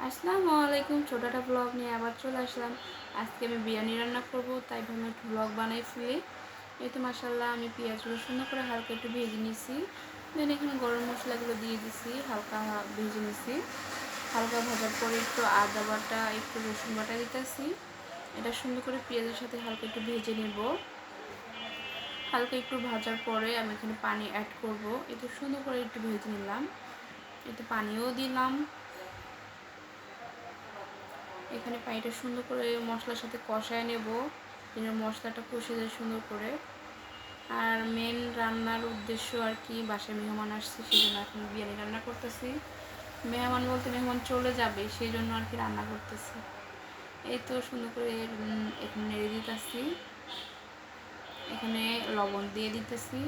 আসসালামু আলাইকুম। ছোট একটা ব্লগ নিয়ে আবার চলে আসলাম। আজকে আমি বিরিয়ানি রান্না করব, তাই ভাবলাম একটু ব্লগ বানাই ফেলি। এই তো মাশাআল্লাহ আমি পেঁয়াজগুলো সুন্দর করে হালকা একটু ভেজে নিয়েছি। দেন এখানে গরম মশলাগুলো দিয়ে দিছি, হালকা ভেজে নিয়েছি। হালকা ভাজার পরে একটু আদা বাটা, একটু রসুন বাটা দিতেছি। এটা সুন্দর করে পেঁয়াজের সাথে হালকা একটু ভেজে নেব। হালকা একটু ভাজার পরে আমি এখানে পানি অ্যাড করব। একটু সুন্দর করে একটু ভেজে নিলাম। একটু পানিও দিলাম। এখানে পানিটা সুন্দর করে মশলার সাথে কষায় নেব, যেন মশলাটা কষে যায় সুন্দর করে। আর মেন রান্নার উদ্দেশ্য আর কি, বাসায় মেহমান আসছে, সেই জন্য এখন বিরিয়ানি রান্না করতেছি। মেহমান বলতে মেহমান চলে যাবে, সেই জন্য আর কি রান্না করতেছি। এই তো সুন্দর করে এখানে নেড়ে দিতেছি। এখানে লবণ দিয়ে দিতেছি।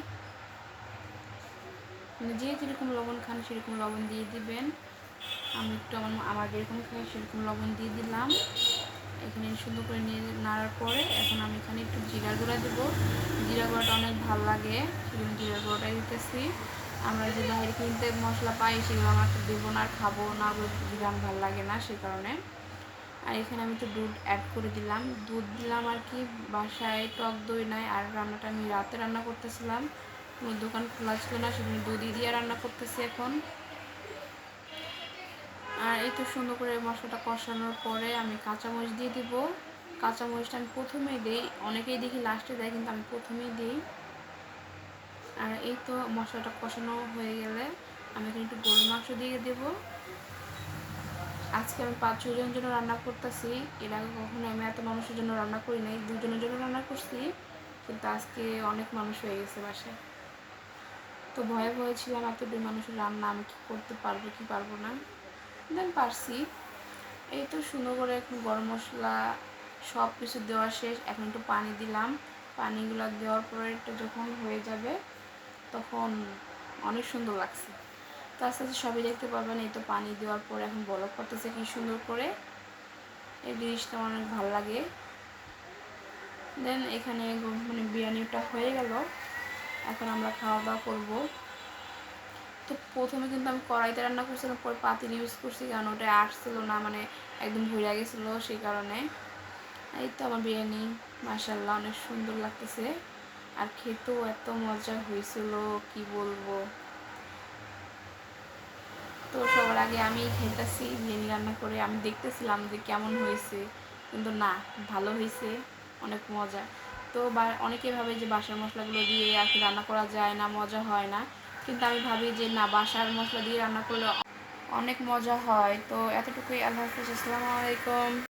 যে যেরকম লবণ খান সেরকম লবণ দিয়ে দিবেন। আমি একটু আমার যেরকম খাই সেরকম লবণ দিয়ে দিলাম। এখানে সুন্দর করে নিয়ে নাড়ার পরে এখন আমি এখানে একটু জিরা গুঁড়া দেবো। জিরা গুঁড়াটা অনেক ভালো লাগে, সেজন্য জিরা গুঁড়োটাই দিতেছি। আমরা যে বাইরে কিনতে মশলা পাই সেগুলো আমরা একটু দেবো না, আর খাবো না, জিরা ভালো লাগে না, সেই কারণে। আর এখানে আমি একটু দুধ অ্যাড করে দিলাম, দুধ দিলাম আর কি। বাসায় টক দই নাই, আর রান্নাটা আমি রাতে রান্না করতেছিলাম, কোনো দোকান খোলা ছিল না, সেজন্য দুধই দিয়ে রান্না করতেছি এখন। আর এই তো সুন্দর করে মশলাটা কষানোর পরে আমি কাঁচামরিচ দিয়ে দিব। কাঁচামরিচটা আমি প্রথমেই দিই, অনেকেই দেখি লাস্টে দেয়, কিন্তু আমি প্রথমেই দিই। আর এই তো মশলাটা কষানো হয়ে গেলে আমি এখানে একটু গরুর মাংস দিয়ে দেবো। আজকে আমি 5-6 জনের জন্য রান্না করতেছি। এর আগে কখনো আমি এত মানুষের জন্য রান্না করি নাই, 2 জনের জন্য রান্না করছি, কিন্তু আজকে অনেক মানুষ হয়ে গেছে বাসায়। তো ভয়ে ভয়ে ছিলাম এতটুকু মানুষের রান্না আমি কী করতে পারবো কি পারবো না, দেন পারছি। এই তো সুন্দর করে একটু গরম মশলা সব কিছু দেওয়া শেষ, এখন একটু পানি দিলাম। পানিগুলো দেওয়ার পরে একটু যখন হয়ে যাবে তখন অনেক সুন্দর লাগছে। তো আস্তে আস্তে সবই দেখতে পারবেন। এই তো পানি দেওয়ার পরে এখন বলক করতেছে কি সুন্দর করে, এই জিনিসটা অনেক ভালো লাগে। দেন এখানে বিরিয়ানিটা হয়ে গেল, এখন আমরা খাওয়া দাওয়া করবো। তো প্রথমে কিন্তু আমি কড়াইতে রান্না করছিলাম, পরে পাতিল ইউজ করছি, কারণ ওটা আসছিল না, একদম ভরে গেছিলো, সেই কারণে। এই তো আমার বিরিয়ানি মাশাআল্লাহ অনেক সুন্দর লাগতেছে, আর খেতেও এত মজা হয়েছিল কি বলবো। তো সবার আগে আমি খেতেছি বিরিয়ানি রান্না করে, আমি দেখতেছিলাম যে কেমন হয়েছে, কিন্তু না, ভালো হয়েছে, অনেক মজা। তো অনেকে ভাবে যে বাসার মশলাগুলো দিয়ে আর কি রান্না করা যায় না, মজা হয় না, কিন্তু আমি ভাবি যে না, বাসার মশলা দিয়ে রান্না করলে অনেক মজা হয়। তো এতটুকুই, আল্লাহ হাফেজ, আসসালামু আলাইকুম।